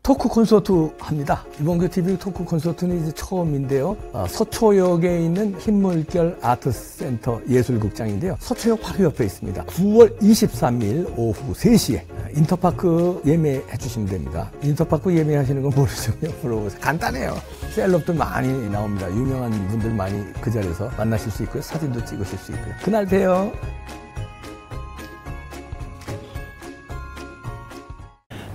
토크 콘서트 합니다. 이범규 TV 토크 콘서트는 이제 처음인데요. 서초역에 있는 흰물결 아트센터 예술극장인데요. 서초역 바로 옆에 있습니다. 9월 23일 오후 3시에 인터파크 예매해 주시면 됩니다. 인터파크 예매하시는 건 모르시면 물어보세요. 간단해요. 셀럽들 많이 나옵니다. 유명한 분들 많이 그 자리에서 만나실 수 있고요. 사진도 찍으실 수 있고요. 그날 봬요.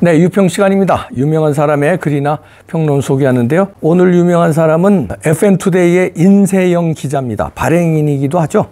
네, 유평 시간입니다. 유명한 사람의 글이나 평론 소개하는데요. 오늘 유명한 사람은 FN투데이의 인세영 기자입니다. 발행인이기도 하죠.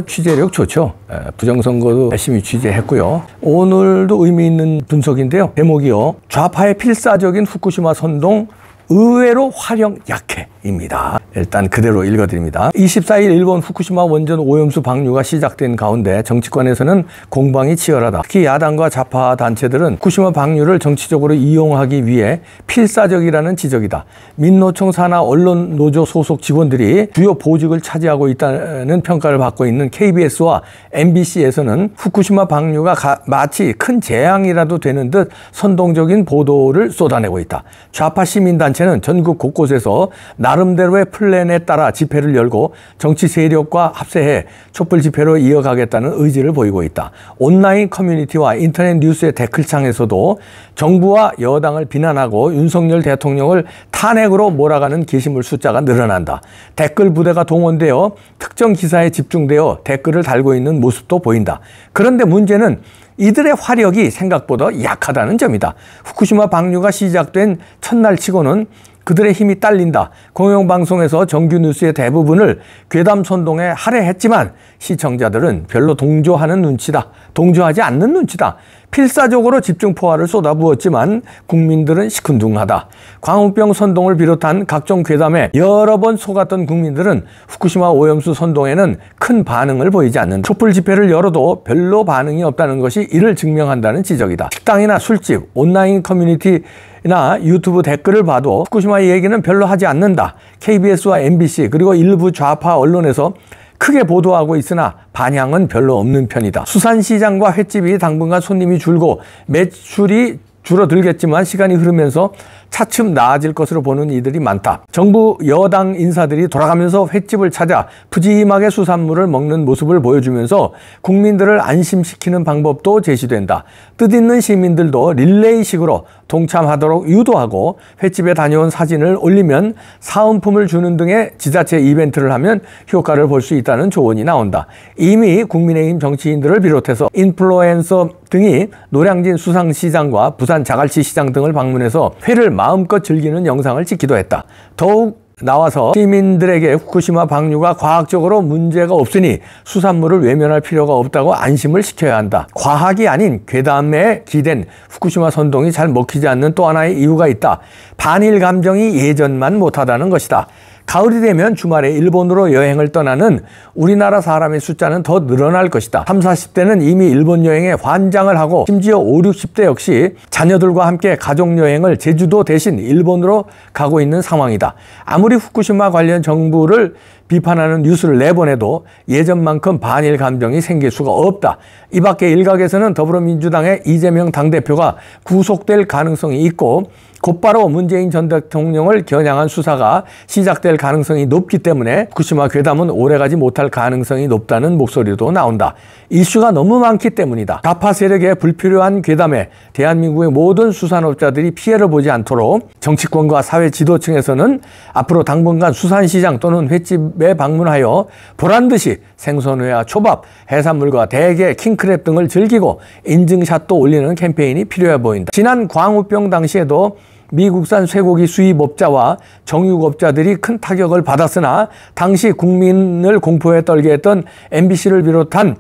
취재력 좋죠. 부정선거도 열심히 취재했고요. 오늘도 의미 있는 분석인데요. 제목이요. 좌파의 필사적인 후쿠시마 선동 의외로 활용 약해입니다. 일단 그대로 읽어드립니다. 24일 일본 후쿠시마 원전 오염수 방류가 시작된 가운데 정치권에서는 공방이 치열하다. 특히 야당과 좌파 단체들은 후쿠시마 방류를 정치적으로 이용하기 위해 필사적이라는 지적이다. 민노총 산하 언론 노조 소속 직원들이 주요 보직을 차지하고 있다는 평가를 받고 있는 KBS와 MBC에서는 후쿠시마 방류가 마치 큰 재앙이라도 되는 듯 선동적인 보도를 쏟아내고 있다. 좌파 시민단체는 전국 곳곳에서 나름대로의 플랜에 따라 집회를 열고 정치 세력과 합세해 촛불 집회로 이어가겠다는 의지를 보이고 있다. 온라인 커뮤니티와 인터넷 뉴스의 댓글창에서도 정부와 여당을 비난하고 윤석열 대통령을 탄핵으로 몰아가는 게시물 숫자가 늘어난다. 댓글 부대가 동원되어 특정 기사에 집중되어 댓글을 달고 있는 모습도 보인다. 그런데 문제는 이들의 화력이 생각보다 약하다는 점이다. 후쿠시마 방류가 시작된 첫날 치고는 그들의 힘이 딸린다. 공영방송에서 정규 뉴스의 대부분을 괴담 선동에 할애했지만 시청자들은 별로 동조하지 않는 눈치다. 필사적으로 집중 포화를 쏟아부었지만 국민들은 시큰둥하다. 광우병 선동을 비롯한 각종 괴담에 여러 번 속았던 국민들은 후쿠시마 오염수 선동에는 큰 반응을 보이지 않는다. 촛불 집회를 열어도 별로 반응이 없다는 것이 이를 증명한다는 지적이다. 식당이나 술집, 온라인 커뮤니티나 유튜브 댓글을 봐도 후쿠시마 얘기는 별로 하지 않는다. KBS와 MBC 그리고 일부 좌파 언론에서 크게 보도하고 있으나 반향은 별로 없는 편이다. 수산시장과 횟집이 당분간 손님이 줄고 매출이 줄어들겠지만 시간이 흐르면서 차츰 나아질 것으로 보는 이들이 많다. 정부 여당 인사들이 돌아가면서 횟집을 찾아 푸짐하게 수산물을 먹는 모습을 보여주면서 국민들을 안심시키는 방법도 제시된다. 뜻있는 시민들도 릴레이식으로 동참하도록 유도하고 횟집에 다녀온 사진을 올리면 사은품을 주는 등의 지자체 이벤트를 하면 효과를 볼 수 있다는 조언이 나온다. 이미 국민의힘 정치인들을 비롯해서 인플루엔서 등이 노량진 수산시장과 부산 자갈치 시장 등을 방문해서 회를 마음껏 즐기는 영상을 찍기도 했다. 더욱 나와서 시민들에게 후쿠시마 방류가 과학적으로 문제가 없으니 수산물을 외면할 필요가 없다고 안심을 시켜야 한다. 과학이 아닌 괴담에 기댄 후쿠시마 선동이 잘 먹히지 않는 또 하나의 이유가 있다. 반일 감정이 예전만 못하다는 것이다. 가을이 되면 주말에 일본으로 여행을 떠나는 우리나라 사람의 숫자는 더 늘어날 것이다. 30, 40대는 이미 일본 여행에 환장을 하고 심지어 50, 60대 역시 자녀들과 함께 가족여행을 제주도 대신 일본으로 가고 있는 상황이다. 아무리 후쿠시마 관련 정부를 비판하는 뉴스를 내보내도 예전만큼 반일 감정이 생길 수가 없다. 이 밖에 일각에서는 더불어민주당의 이재명 당대표가 구속될 가능성이 있고 곧바로 문재인 전 대통령을 겨냥한 수사가 시작될 가능성이 높기 때문에 후쿠시마 괴담은 오래가지 못할 가능성이 높다는 목소리도 나온다. 이슈가 너무 많기 때문이다. 좌파 세력의 불필요한 괴담에 대한민국의 모든 수산업자들이 피해를 보지 않도록 정치권과 사회 지도층에서는 앞으로 당분간 수산시장 또는 횟집에 방문하여 보란듯이 생선회와 초밥, 해산물과 대게, 킹크랩 등을 즐기고 인증샷도 올리는 캠페인이 필요해 보인다. 지난 광우병 당시에도 미국산 쇠고기 수입업자와 정육업자들이 큰 타격을 받았으나 당시 국민을 공포에 떨게 했던 MBC를 비롯한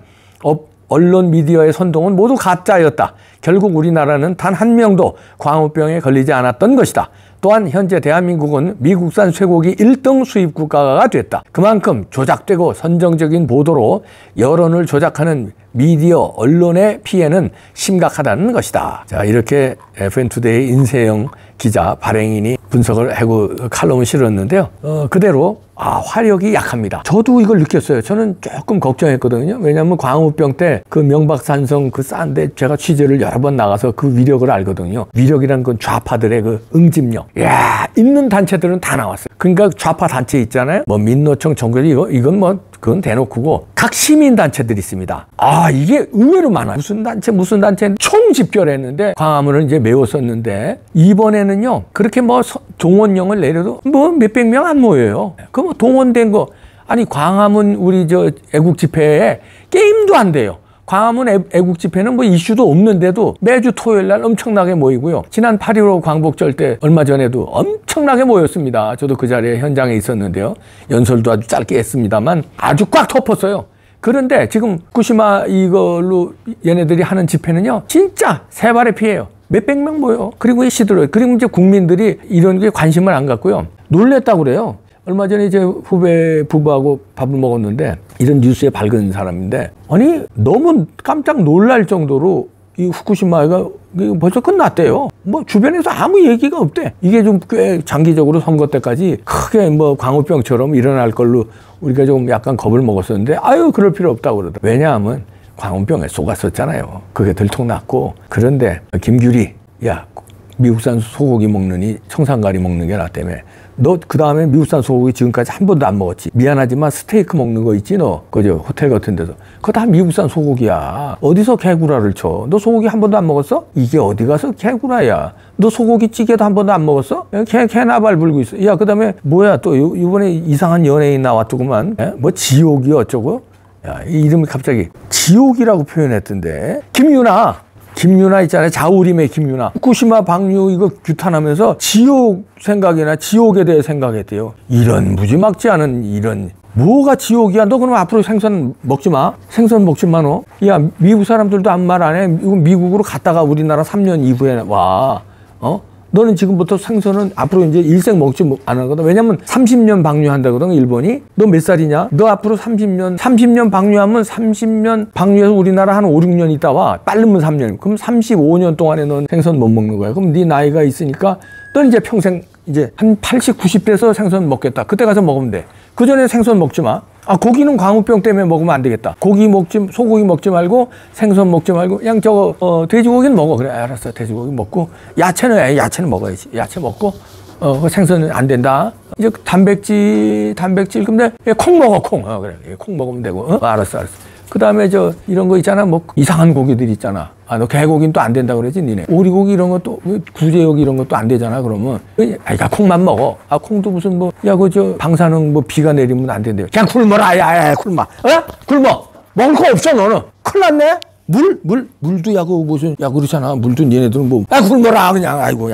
언론 미디어의 선동은 모두 가짜였다. 결국 우리나라는 단 한 명도 광우병에 걸리지 않았던 것이다. 또한 현재 대한민국은 미국산 쇠고기 1등 수입 국가가 됐다. 그만큼 조작되고 선정적인 보도로 여론을 조작하는 미디어, 언론의 피해는 심각하다는 것이다. 자, 이렇게 FN투데이 인세영 기자 발행인이 분석을 하고 칼럼을 실었는데요. 그대로 화력이 약합니다. 저도 이걸 느꼈어요. 저는 조금 걱정했거든요. 왜냐하면 광우병 때 그 명박산성 그 싼데 제가 취재를 여러 번 나가서 그 위력을 알거든요. 위력이란 건 좌파들의 그 응집력. 있는 단체들은 다 나왔어요. 그러니까 좌파 단체 있잖아요. 뭐 민노총, 정교리 이건 뭐 그건 대놓고고 각 시민 단체들이 있습니다. 이게 의외로 많아요. 무슨 단체 총 집결했는데 광화문을 이제 메웠었는데 이번에는요 그렇게 뭐 동원령을 내려도 뭐 몇백 명 안 모여요. 그 뭐 동원된 거 아니 광화문 우리 저 애국 집회에 게임도 안 돼요. 광화문 애국 집회는 뭐 이슈도 없는데도 매주 토요일 날 엄청나게 모이고요. 지난 8.15 광복절 때 얼마 전에도 엄청나게 모였습니다. 저도 그 자리에 현장에 있었는데요. 연설도 아주 짧게 했습니다만 아주 꽉 덮었어요. 그런데 지금 후쿠시마 이걸로 얘네들이 하는 집회는요. 진짜 세 발의 피해요. 몇백 명 모여. 그리고 시들어요. 그리고 이제 국민들이 이런 게 관심을 안 갖고요. 놀랬다고 그래요. 얼마 전에 이제 후배 부부하고 밥을 먹었는데 이런 뉴스에 밝은 사람인데 아니 너무 깜짝 놀랄 정도로 이 후쿠시마가 벌써 끝났대요. 뭐 주변에서 아무 얘기가 없대. 이게 좀 꽤 장기적으로 선거 때까지 크게 뭐 광우병처럼 일어날 걸로 우리가 좀 약간 겁을 먹었었는데 그럴 필요 없다고 그러더라고요. 왜냐하면 광우병에 속았었잖아요. 그게 들통났고. 그런데 김규리 미국산 소고기 먹느니 청산가리 먹는 게 낫다며. 너 그 다음에 미국산 소고기 지금까지 한 번도 안 먹었지. 미안하지만 스테이크 먹는 거 있지 너. 그저 호텔 같은 데서. 그거 다 미국산 소고기야. 어디서 개구라를 쳐. 너 소고기 한 번도 안 먹었어? 이게 어디 가서 개구라야. 너 소고기 찌개도 한 번도 안 먹었어? 개나발 불고 있어. 그 다음에 뭐야 또 이번에 이상한 연예인 나왔더구만. 뭐 지옥이 어쩌고. 이 이름이 갑자기 지옥이라고 표현했던데. 김유나 있잖아요. 자우림의 김유나. 후쿠시마 방류 이거 규탄하면서 지옥 생각이나 지옥에 대해 생각했대요. 이런 무지막지 않은 이런. 뭐가 지옥이야? 너 그럼 앞으로 생선 먹지 마. 생선 먹지 마 너. 미국 사람들도 아무 말 안 해. 이거 미국으로 갔다가 우리나라 3년 이후에 와. 너는 지금부터 생선은 앞으로 이제 일생 먹지 안 하거든. 왜냐면 30년 방류한다거든, 일본이. 너 몇 살이냐? 너 앞으로 30년 방류하면 30년 방류해서 우리나라 한 5, 6년 있다 와. 빠르면 3년. 그럼 35년 동안에 넌 생선 못 먹는 거야. 그럼 네 나이가 있으니까 넌 이제 평생 이제 한 80, 90대에서 생선 먹겠다. 그때 가서 먹으면 돼. 그 전에 생선 먹지 마. 고기는 광우병 때문에 먹으면 안 되겠다. 소고기 먹지 말고 생선 먹지 말고 그냥 돼지고기는 먹어. 그래, 알았어. 돼지고기 먹고 야채는 먹어야지. 야채 먹고 생선은 안 된다. 이제 단백질 근데 콩 먹어. 콩. 그래. 콩 먹으면 되고. 알았어. 그 다음에 이런 거 있잖아. 뭐 이상한 고기들 있잖아. 너 개고기는 또 안 된다 그러지 니네. 오리고기 이런 것도 구제역 이런 것도 안 되잖아. 그러면 콩만 먹어. 콩도 무슨 방사능 비가 내리면 안 된대요. 그냥 굶어라. 굶어. 굶어. 먹을 거 없어 너는. 큰일 났네. 물도 무슨 그렇잖아. 물도 얘네들은 굶어라 그냥. 아이고 뭐.